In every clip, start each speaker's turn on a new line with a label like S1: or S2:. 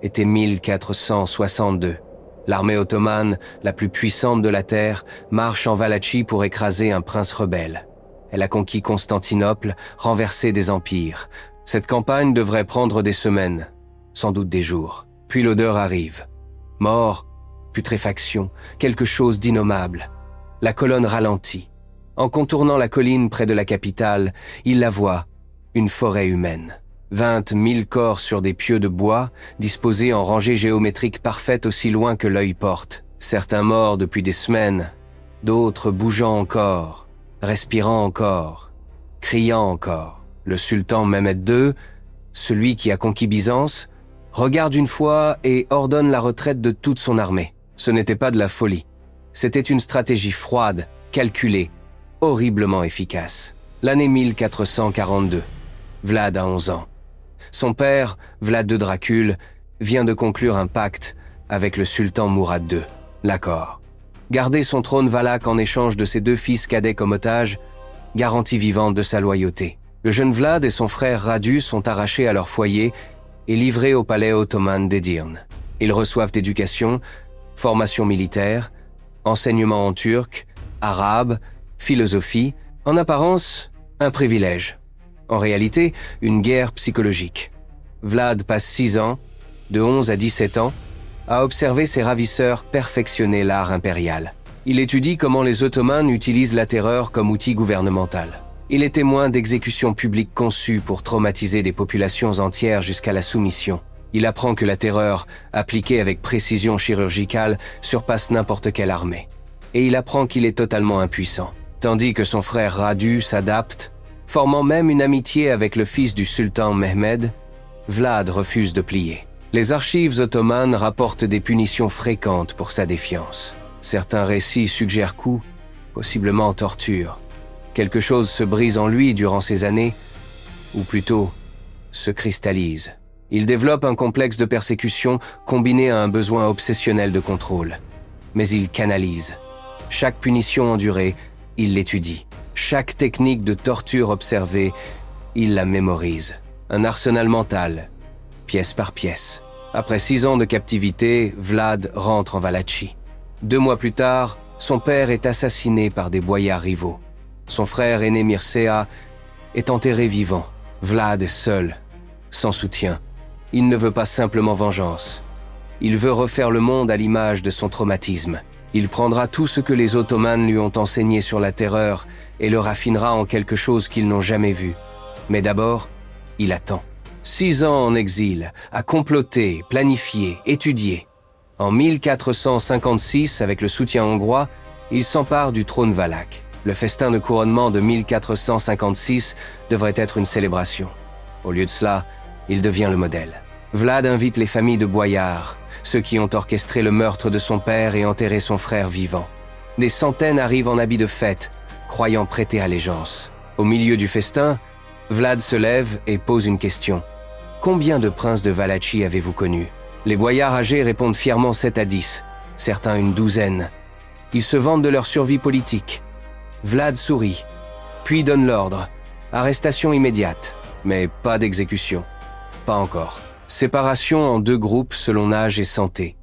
S1: était 1462. L'armée ottomane, la plus puissante de la terre, marche en Valachie pour écraser un prince rebelle. Elle a conquis Constantinople, renversé des empires. Cette campagne devrait prendre des semaines, sans doute des jours. Puis l'odeur arrive. Mort, putréfaction, quelque chose d'innommable. La colonne ralentit. En contournant la colline près de la capitale, il la voit, une forêt humaine. 20 000 corps sur des pieux de bois, disposés en rangées géométriques parfaites aussi loin que l'œil porte. Certains morts depuis des semaines, d'autres bougeant encore, respirant encore, criant encore. Le sultan Mehmed II, celui qui a conquis Byzance, regarde une fois et ordonne la retraite de toute son armée. Ce n'était pas de la folie. C'était une stratégie froide, calculée, horriblement efficace. L'année 1442. Vlad a 11 ans. Son père, Vlad II Dracul, vient de conclure un pacte avec le sultan Mourad II. L'accord. Garder son trône valaque en échange de ses 2 fils cadets comme otages, garantie vivante de sa loyauté. Le jeune Vlad et son frère Radu sont arrachés à leur foyer et livrés au palais ottoman d'Edirne. Ils reçoivent éducation, formation militaire, enseignement en turc, arabe, philosophie, en apparence, un privilège. En réalité, une guerre psychologique. Vlad passe 6 ans, de 11 à 17 ans, à observer ses ravisseurs perfectionner l'art impérial. Il étudie comment les Ottomans utilisent la terreur comme outil gouvernemental. Il est témoin d'exécutions publiques conçues pour traumatiser des populations entières jusqu'à la soumission. Il apprend que la terreur, appliquée avec précision chirurgicale, surpasse n'importe quelle armée. Et il apprend qu'il est totalement impuissant. Tandis que son frère Radu s'adapte, formant même une amitié avec le fils du sultan Mehmed, Vlad refuse de plier. Les archives ottomanes rapportent des punitions fréquentes pour sa défiance. Certains récits suggèrent coups, possiblement torture. Quelque chose se brise en lui durant ces années, ou plutôt, se cristallise. Il développe un complexe de persécution combiné à un besoin obsessionnel de contrôle. Mais il canalise. Chaque punition endurée, il l'étudie. Chaque technique de torture observée, il la mémorise. Un arsenal mental, pièce par pièce. Après 6 ans de captivité, Vlad rentre en Valachie. 2 mois plus tard, son père est assassiné par des boyards rivaux. Son frère aîné Mircea est enterré vivant. Vlad est seul, sans soutien. Il ne veut pas simplement vengeance. Il veut refaire le monde à l'image de son traumatisme. Il prendra tout ce que les Ottomans lui ont enseigné sur la terreur et le raffinera en quelque chose qu'ils n'ont jamais vu. Mais d'abord, il attend. 6 ans en exil, à comploter, planifier, étudier. En 1456, avec le soutien hongrois, il s'empare du trône valaque. Le festin de couronnement de 1456 devrait être une célébration. Au lieu de cela, il devient le modèle. Vlad invite les familles de boyards, ceux qui ont orchestré le meurtre de son père et enterré son frère vivant. Des centaines arrivent en habit de fête, croyant prêter allégeance. Au milieu du festin, Vlad se lève et pose une question. « Combien de princes de Valachie avez-vous connus ?» Les boyards âgés répondent fièrement 7 à 10, certains une douzaine. Ils se vantent de leur survie politique. Vlad sourit, puis donne l'ordre. Arrestation immédiate, mais pas d'exécution. Pas encore. Séparation en 2 groupes selon âge et santé.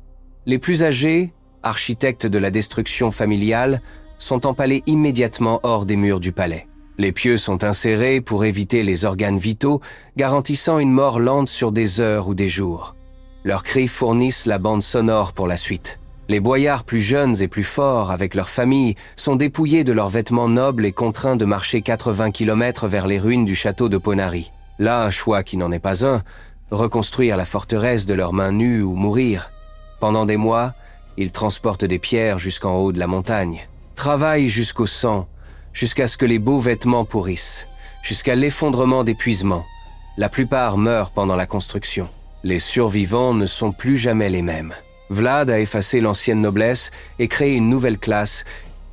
S1: Les plus âgés, architectes de la destruction familiale, sont empalés immédiatement hors des murs du palais. Les pieux sont insérés pour éviter les organes vitaux, garantissant une mort lente sur des heures ou des jours. Leurs cris fournissent la bande sonore pour la suite. Les boyards plus jeunes et plus forts, avec leurs familles, sont dépouillés de leurs vêtements nobles et contraints de marcher 80 km vers les ruines du château de Ponary. Là, un choix qui n'en est pas un, reconstruire la forteresse de leurs mains nues ou mourir. Pendant des mois, ils transportent des pierres jusqu'en haut de la montagne, travaillent jusqu'au sang, jusqu'à ce que les beaux vêtements pourrissent, jusqu'à l'effondrement d'épuisement. La plupart meurent pendant la construction. Les survivants ne sont plus jamais les mêmes. Vlad a effacé l'ancienne noblesse et créé une nouvelle classe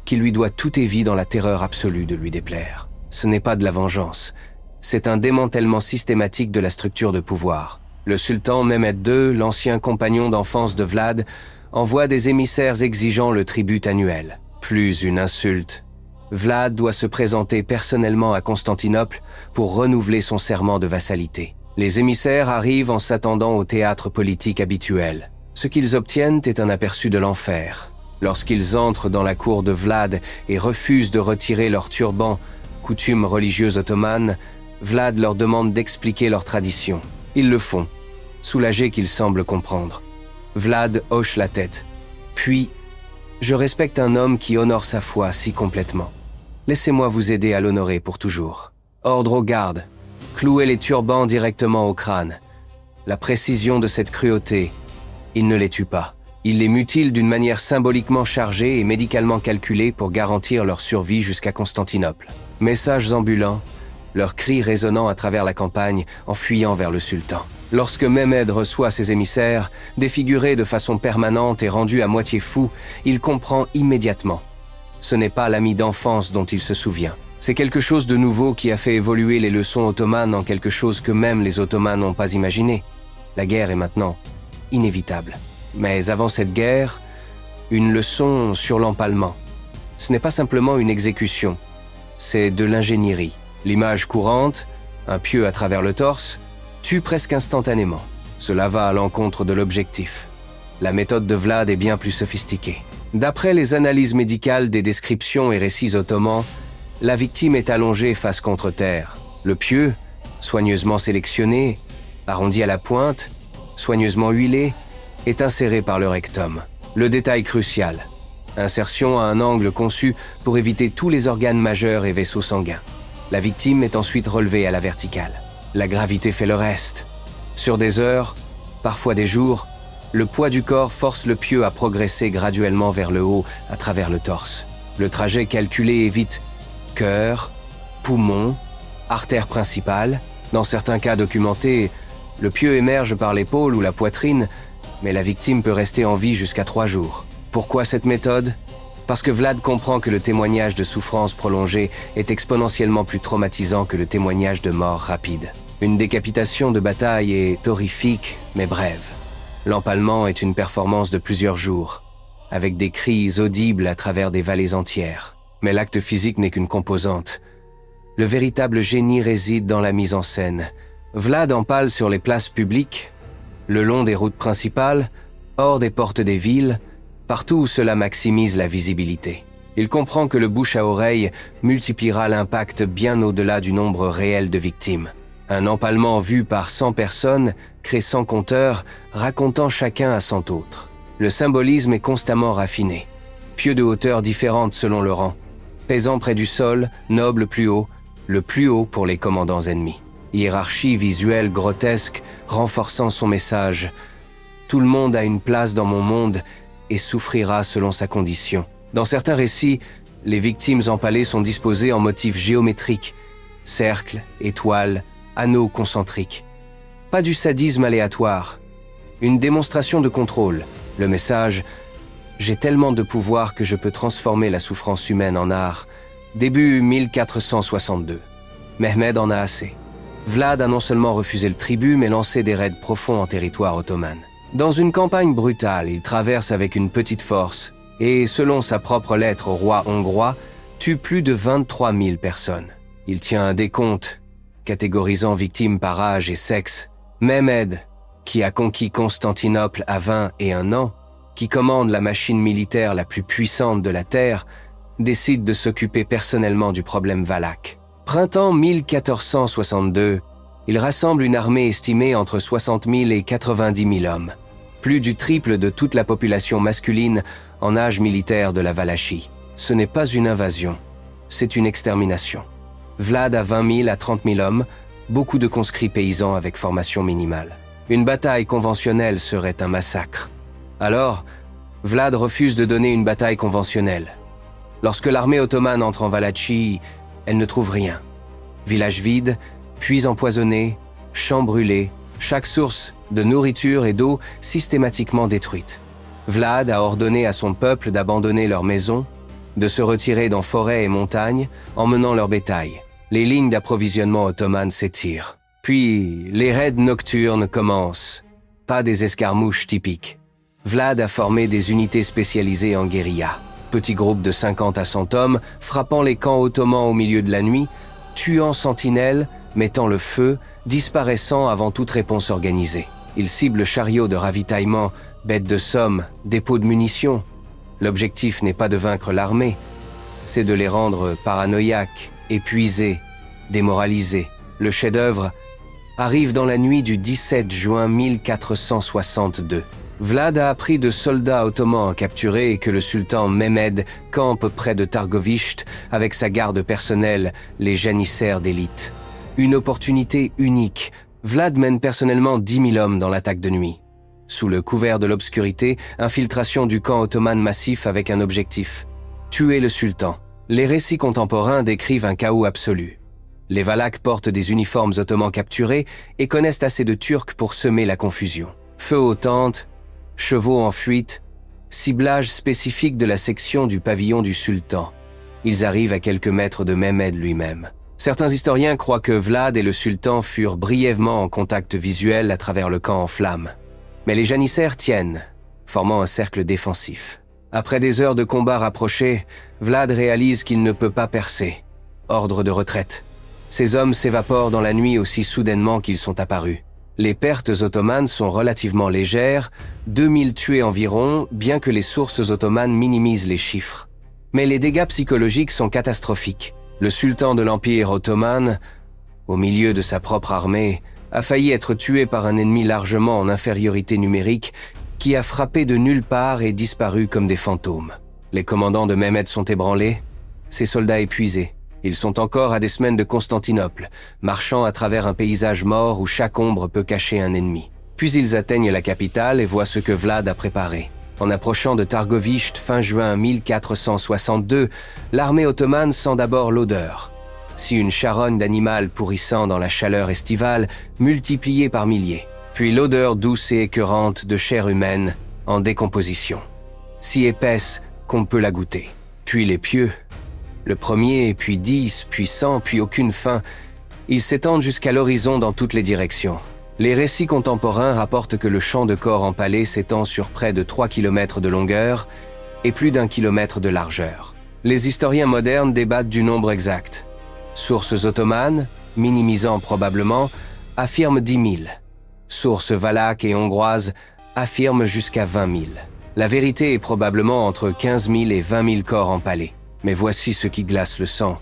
S1: qui lui doit tout et vie dans la terreur absolue de lui déplaire. Ce n'est pas de la vengeance, c'est un démantèlement systématique de la structure de pouvoir. Le sultan Mehmed II, l'ancien compagnon d'enfance de Vlad, envoie des émissaires exigeant le tribut annuel. Plus une insulte. Vlad doit se présenter personnellement à Constantinople pour renouveler son serment de vassalité. Les émissaires arrivent en s'attendant au théâtre politique habituel. Ce qu'ils obtiennent est un aperçu de l'enfer. Lorsqu'ils entrent dans la cour de Vlad et refusent de retirer leur turban, coutume religieuse ottomane, Vlad leur demande d'expliquer leur tradition. Ils le font, soulagés qu'ils semblent comprendre. Vlad hoche la tête. Puis, je respecte un homme qui honore sa foi si complètement. Laissez-moi vous aider à l'honorer pour toujours. Ordre aux gardes. Clouez les turbans directement au crâne. La précision de cette cruauté, il ne les tue pas. Il les mutile d'une manière symboliquement chargée et médicalement calculée pour garantir leur survie jusqu'à Constantinople. Messages ambulants, leurs cris résonnant à travers la campagne en fuyant vers le sultan. Lorsque Mehmed reçoit ses émissaires, défiguré de façon permanente et rendu à moitié fou, il comprend immédiatement. Ce n'est pas l'ami d'enfance dont il se souvient. C'est quelque chose de nouveau qui a fait évoluer les leçons ottomanes en quelque chose que même les Ottomans n'ont pas imaginé. La guerre est maintenant inévitable. Mais avant cette guerre, une leçon sur l'empalement. Ce n'est pas simplement une exécution, c'est de l'ingénierie. L'image courante, un pieu à travers le torse, tue presque instantanément. Cela va à l'encontre de l'objectif. La méthode de Vlad est bien plus sophistiquée. D'après les analyses médicales des descriptions et récits ottomans, la victime est allongée face contre terre. Le pieu, soigneusement sélectionné, arrondi à la pointe, soigneusement huilé, est inséré par le rectum. Le détail crucial. Insertion à un angle conçu pour éviter tous les organes majeurs et vaisseaux sanguins. La victime est ensuite relevée à la verticale. La gravité fait le reste. Sur des heures, parfois des jours, le poids du corps force le pieu à progresser graduellement vers le haut à travers le torse. Le trajet calculé évite cœur, poumon, artère principale. Dans certains cas documentés, le pieu émerge par l'épaule ou la poitrine, mais la victime peut rester en vie jusqu'à 3 jours. Pourquoi cette méthode ? Parce que Vlad comprend que le témoignage de souffrance prolongée est exponentiellement plus traumatisant que le témoignage de mort rapide. Une décapitation de bataille est horrifique, mais brève. L'empalement est une performance de plusieurs jours, avec des cris audibles à travers des vallées entières. Mais l'acte physique n'est qu'une composante. Le véritable génie réside dans la mise en scène. Vlad empale sur les places publiques, le long des routes principales, hors des portes des villes, partout où cela maximise la visibilité. Il comprend que le bouche à oreille multipliera l'impact bien au-delà du nombre réel de victimes. Un empalement vu par 100 personnes crée 100 conteurs, racontant chacun à 100 autres. Le symbolisme est constamment raffiné. Pieux de hauteur différente selon le rang. Pesant près du sol, noble le plus haut pour les commandants ennemis. Hiérarchie visuelle grotesque renforçant son message. Tout le monde a une place dans mon monde et souffrira selon sa condition. Dans certains récits, les victimes empalées sont disposées en motifs géométriques, cercles, étoiles, anneaux concentriques. Pas du sadisme aléatoire, une démonstration de contrôle. Le message « J'ai tellement de pouvoir que je peux transformer la souffrance humaine en art » début 1462. Mehmed en a assez. Vlad a non seulement refusé le tribut, mais lancé des raids profonds en territoire ottoman. Dans une campagne brutale, il traverse avec une petite force et, selon sa propre lettre au roi hongrois, tue plus de 23 000 personnes. Il tient un décompte, catégorisant victimes par âge et sexe. Mehmed, qui a conquis Constantinople à 21 ans, qui commande la machine militaire la plus puissante de la Terre, décide de s'occuper personnellement du problème valaque. Printemps 1462, il rassemble une armée estimée entre 60 000 et 90 000 hommes, plus du triple de toute la population masculine en âge militaire de la Valachie. Ce n'est pas une invasion, c'est une extermination. Vlad a 20 000 à 30 000 hommes, beaucoup de conscrits paysans avec formation minimale. Une bataille conventionnelle serait un massacre. Alors, Vlad refuse de donner une bataille conventionnelle. Lorsque l'armée ottomane entre en Valachie, elle ne trouve rien. Village vide, puits empoisonnés, champs brûlés, chaque source de nourriture et d'eau systématiquement détruite. Vlad a ordonné à son peuple d'abandonner leurs maisons, de se retirer dans forêts et montagnes, emmenant leur bétail. Les lignes d'approvisionnement ottomanes s'étirent. Puis, les raids nocturnes commencent. Pas des escarmouches typiques. Vlad a formé des unités spécialisées en guérilla. Petits groupes de 50 à 100 hommes, frappant les camps ottomans au milieu de la nuit, tuant sentinelles, mettant le feu, disparaissant avant toute réponse organisée. Ils ciblent chariots de ravitaillement, bêtes de somme, dépôts de munitions. L'objectif n'est pas de vaincre l'armée, c'est de les rendre paranoïaques, épuisés, démoralisés. Le chef-d'œuvre arrive dans la nuit du 17 juin 1462. Vlad a appris de soldats ottomans capturés et que le sultan Mehmed campe près de Targovishte avec sa garde personnelle, les janissaires d'élite. Une opportunité unique. Vlad mène personnellement 10 000 hommes dans l'attaque de nuit. Sous le couvert de l'obscurité, infiltration du camp ottoman massif avec un objectif: tuer le sultan. Les récits contemporains décrivent un chaos absolu. Les Valaques portent des uniformes ottomans capturés et connaissent assez de Turcs pour semer la confusion. Feu aux tentes, chevaux en fuite, ciblage spécifique de la section du pavillon du sultan. Ils arrivent à quelques mètres de Mehmed lui-même. Certains historiens croient que Vlad et le sultan furent brièvement en contact visuel à travers le camp en flammes. Mais les janissaires tiennent, formant un cercle défensif. Après des heures de combat rapprochés, Vlad réalise qu'il ne peut pas percer. Ordre de retraite. Ses hommes s'évaporent dans la nuit aussi soudainement qu'ils sont apparus. Les pertes ottomanes sont relativement légères, 2000 tués environ, bien que les sources ottomanes minimisent les chiffres. Mais les dégâts psychologiques sont catastrophiques. Le sultan de l'Empire ottoman, au milieu de sa propre armée, a failli être tué par un ennemi largement en infériorité numérique qui a frappé de nulle part et disparu comme des fantômes. Les commandants de Mehmed sont ébranlés, ses soldats épuisés. Ils sont encore à des semaines de Constantinople, marchant à travers un paysage mort où chaque ombre peut cacher un ennemi. Puis ils atteignent la capitale et voient ce que Vlad a préparé. En approchant de Targovishte fin juin 1462, l'armée ottomane sent d'abord l'odeur. Si une charogne d'animal pourrissant dans la chaleur estivale, multipliée par milliers. Puis l'odeur douce et écœurante de chair humaine en décomposition. Si épaisse qu'on peut la goûter. Puis les pieux. Le premier, puis 10, puis 100, puis aucune fin. Ils s'étendent jusqu'à l'horizon dans toutes les directions. Les récits contemporains rapportent que le champ de corps empalé s'étend sur près de 3 km de longueur et plus d'1 kilomètre de largeur. Les historiens modernes débattent du nombre exact. Sources ottomanes, minimisant probablement, affirment 10 000. Sources valaques et hongroises affirment jusqu'à 20 000. La vérité est probablement entre 15 000 et 20 000 corps empalés. Mais voici ce qui glace le sang.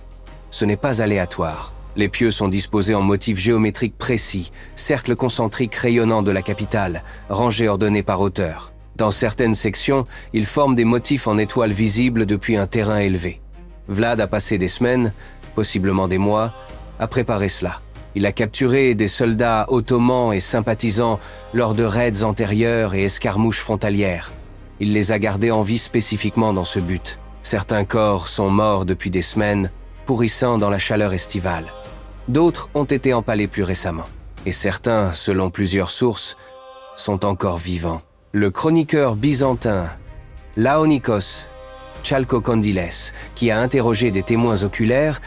S1: Ce n'est pas aléatoire. Les pieux sont disposés en motifs géométriques précis, cercles concentriques rayonnants de la capitale, rangés ordonnés par hauteur. Dans certaines sections, ils forment des motifs en étoiles visibles depuis un terrain élevé. Vlad a passé des semaines, possiblement des mois, à préparer cela. Il a capturé des soldats ottomans et sympathisants lors de raids antérieurs et escarmouches frontalières. Il les a gardés en vie spécifiquement dans ce but. Certains corps sont morts depuis des semaines, pourrissant dans la chaleur estivale. D'autres ont été empalés plus récemment. Et certains, selon plusieurs sources, sont encore vivants. Le chroniqueur byzantin Laonikos Chalkokondyles, qui a interrogé des témoins oculaires,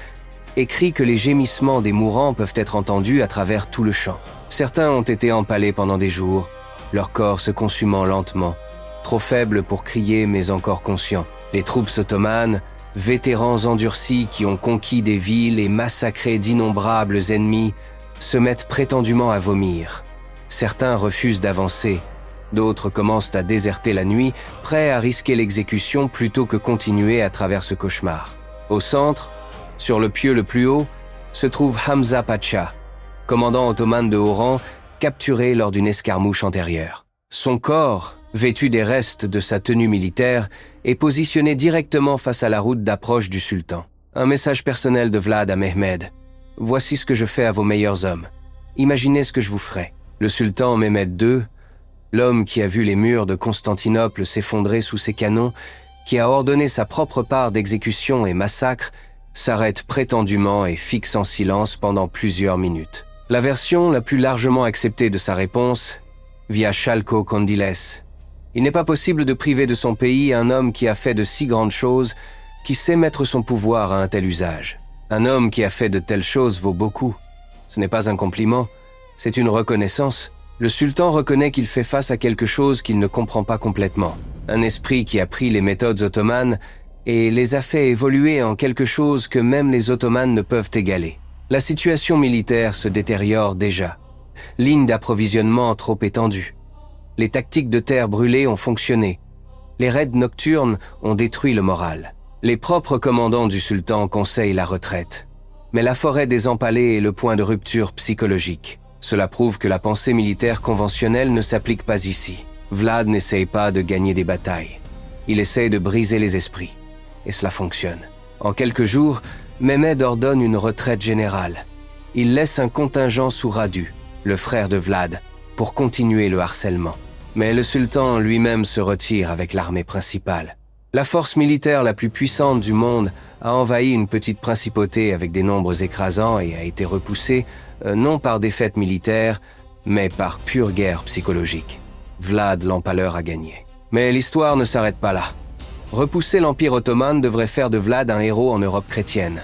S1: écrit que les gémissements des mourants peuvent être entendus à travers tout le champ. Certains ont été empalés pendant des jours, leur corps se consumant lentement, trop faibles pour crier mais encore conscients. Les troupes ottomanes, vétérans endurcis qui ont conquis des villes et massacré d'innombrables ennemis, se mettent prétendument à vomir. Certains refusent d'avancer, d'autres commencent à déserter la nuit, prêts à risquer l'exécution plutôt que continuer à travers ce cauchemar. Au centre, sur le pieu le plus haut, se trouve Hamza Pacha, commandant ottoman de haut rang, capturé lors d'une escarmouche antérieure. Son corps, vêtu des restes de sa tenue militaire, est positionné directement face à la route d'approche du sultan. Un message personnel de Vlad à Mehmed. « Voici ce que je fais à vos meilleurs hommes. Imaginez ce que je vous ferai. » Le sultan Mehmed II, l'homme qui a vu les murs de Constantinople s'effondrer sous ses canons, qui a ordonné sa propre part d'exécution et massacre, s'arrête prétendument et fixe en silence pendant plusieurs minutes. La version la plus largement acceptée de sa réponse, via Chalkokondyles. Il n'est pas possible de priver de son pays un homme qui a fait de si grandes choses, qui sait mettre son pouvoir à un tel usage. Un homme qui a fait de telles choses vaut beaucoup. Ce n'est pas un compliment, c'est une reconnaissance. Le sultan reconnaît qu'il fait face à quelque chose qu'il ne comprend pas complètement. Un esprit qui a pris les méthodes ottomanes et les a fait évoluer en quelque chose que même les Ottomans ne peuvent égaler. La situation militaire se détériore déjà. Ligne d'approvisionnement trop étendue. Les tactiques de terre brûlée ont fonctionné. Les raids nocturnes ont détruit le moral. Les propres commandants du sultan conseillent la retraite. Mais la forêt des empalés est le point de rupture psychologique. Cela prouve que la pensée militaire conventionnelle ne s'applique pas ici. Vlad n'essaye pas de gagner des batailles. Il essaye de briser les esprits. Et cela fonctionne. En quelques jours, Mehmed ordonne une retraite générale. Il laisse un contingent sous Radu, le frère de Vlad, pour continuer le harcèlement. Mais le sultan lui-même se retire avec l'armée principale. La force militaire la plus puissante du monde a envahi une petite principauté avec des nombres écrasants et a été repoussée non par défaite militaire, mais par pure guerre psychologique. Vlad l'Empaleur a gagné. Mais l'histoire ne s'arrête pas là. Repousser l'Empire ottoman devrait faire de Vlad un héros en Europe chrétienne.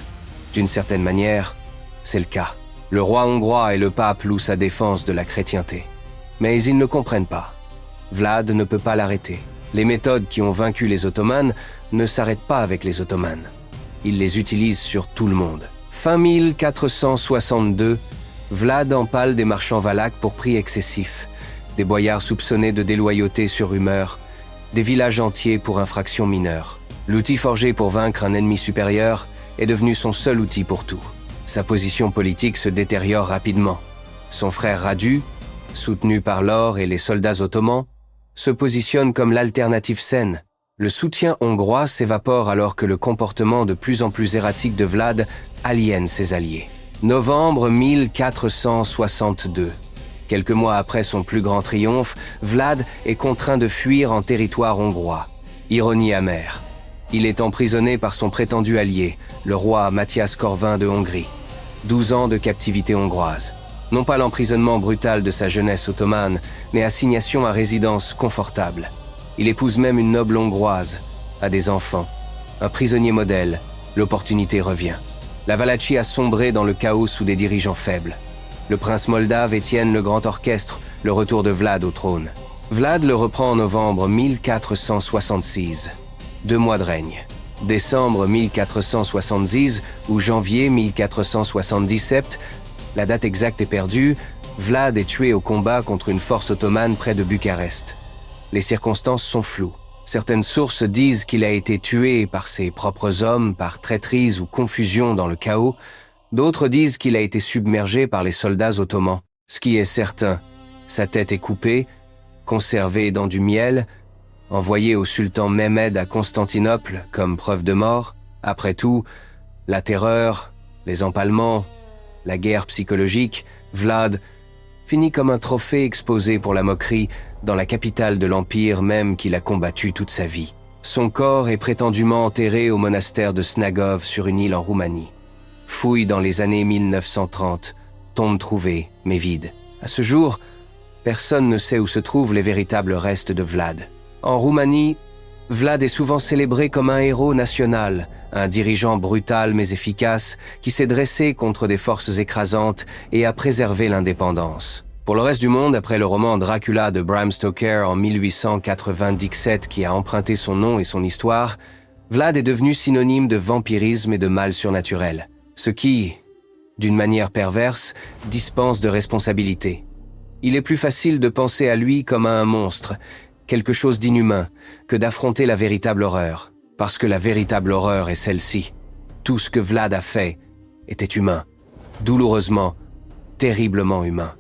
S1: D'une certaine manière, c'est le cas. Le roi hongrois et le pape louent sa défense de la chrétienté. Mais ils ne comprennent pas. Vlad ne peut pas l'arrêter. Les méthodes qui ont vaincu les Ottomans ne s'arrêtent pas avec les Ottomans. Il les utilise sur tout le monde. Fin 1462, Vlad empale des marchands valaques pour prix excessif, des boyards soupçonnés de déloyauté sur rumeur, des villages entiers pour infractions mineures. L'outil forgé pour vaincre un ennemi supérieur est devenu son seul outil pour tout. Sa position politique se détériore rapidement. Son frère Radu, soutenu par l'or et les soldats ottomans, se positionne comme l'alternative saine. Le soutien hongrois s'évapore alors que le comportement de plus en plus erratique de Vlad aliène ses alliés. Novembre 1462. Quelques mois après son plus grand triomphe, Vlad est contraint de fuir en territoire hongrois. Ironie amère. Il est emprisonné par son prétendu allié, le roi Mathias Corvin de Hongrie. 12 ans de captivité hongroise. Non pas l'emprisonnement brutal de sa jeunesse ottomane, mais assignation à résidence confortable. Il épouse même une noble hongroise, a des enfants. Un prisonnier modèle, l'opportunité revient. La Valachie a sombré dans le chaos sous des dirigeants faibles. Le prince moldave Étienne le Grand Orchestre, le retour de Vlad au trône. Vlad le reprend en novembre 1466. 2 mois de règne. Décembre 1470 ou janvier 1477, la date exacte est perdue, Vlad est tué au combat contre une force ottomane près de Bucarest. Les circonstances sont floues. Certaines sources disent qu'il a été tué par ses propres hommes, par traîtrise ou confusion dans le chaos. D'autres disent qu'il a été submergé par les soldats ottomans. Ce qui est certain, sa tête est coupée, conservée dans du miel, envoyée au sultan Mehmed à Constantinople comme preuve de mort. Après tout, la terreur, les empalements, la guerre psychologique, Vlad finit comme un trophée exposé pour la moquerie dans la capitale de l'Empire même qu'il a combattu toute sa vie. Son corps est prétendument enterré au monastère de Snagov sur une île en Roumanie. Fouille dans les années 1930, tombe trouvée, mais vide. À ce jour, personne ne sait où se trouvent les véritables restes de Vlad. En Roumanie, Vlad est souvent célébré comme un héros national, un dirigeant brutal mais efficace qui s'est dressé contre des forces écrasantes et a préservé l'indépendance. Pour le reste du monde, après le roman Dracula de Bram Stoker en 1897 qui a emprunté son nom et son histoire, Vlad est devenu synonyme de vampirisme et de mal surnaturel, ce qui, d'une manière perverse, dispense de responsabilité. Il est plus facile de penser à lui comme à un monstre, quelque chose d'inhumain, que d'affronter la véritable horreur. Parce que la véritable horreur est celle-ci. Tout ce que Vlad a fait était humain. Douloureusement, terriblement humain.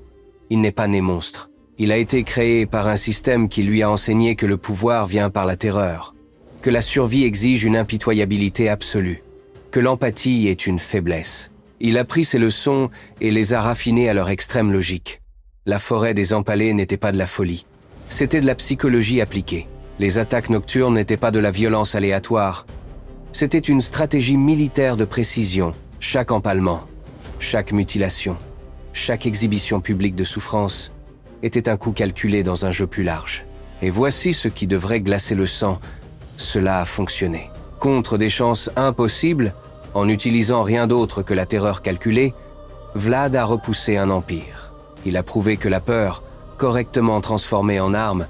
S1: Il n'est pas né monstre. Il a été créé par un système qui lui a enseigné que le pouvoir vient par la terreur, que la survie exige une impitoyabilité absolue, que l'empathie est une faiblesse. Il a pris ces leçons et les a raffinées à leur extrême logique. La forêt des empalés n'était pas de la folie. C'était de la psychologie appliquée. Les attaques nocturnes n'étaient pas de la violence aléatoire. C'était une stratégie militaire de précision. Chaque empalement, chaque mutilation, chaque exhibition publique de souffrance était un coup calculé dans un jeu plus large. Et voici ce qui devrait glacer le sang. Cela a fonctionné. Contre des chances impossibles, en n'utilisant rien d'autre que la terreur calculée, Vlad a repoussé un empire. Il a prouvé que la peur, correctement transformée en arme,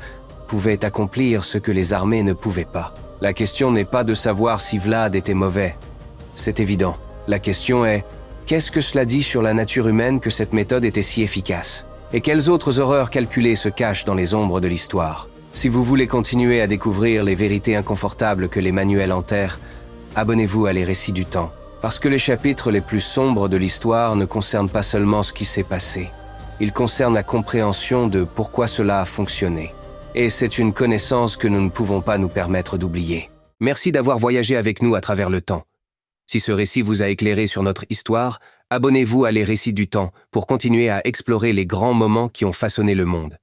S1: pouvait accomplir ce que les armées ne pouvaient pas. La question n'est pas de savoir si Vlad était mauvais. C'est évident. La question est, qu'est-ce que cela dit sur la nature humaine que cette méthode était si efficace? Et quelles autres horreurs calculées se cachent dans les ombres de l'histoire? Si vous voulez continuer à découvrir les vérités inconfortables que les manuels enterrent, abonnez-vous à Les Récits du Temps. Parce que les chapitres les plus sombres de l'histoire ne concernent pas seulement ce qui s'est passé. Ils concernent la compréhension de pourquoi cela a fonctionné. Et c'est une connaissance que nous ne pouvons pas nous permettre d'oublier. Merci d'avoir voyagé avec nous à travers le temps. Si ce récit vous a éclairé sur notre histoire, abonnez-vous à Les Récits du Temps pour continuer à explorer les grands moments qui ont façonné le monde.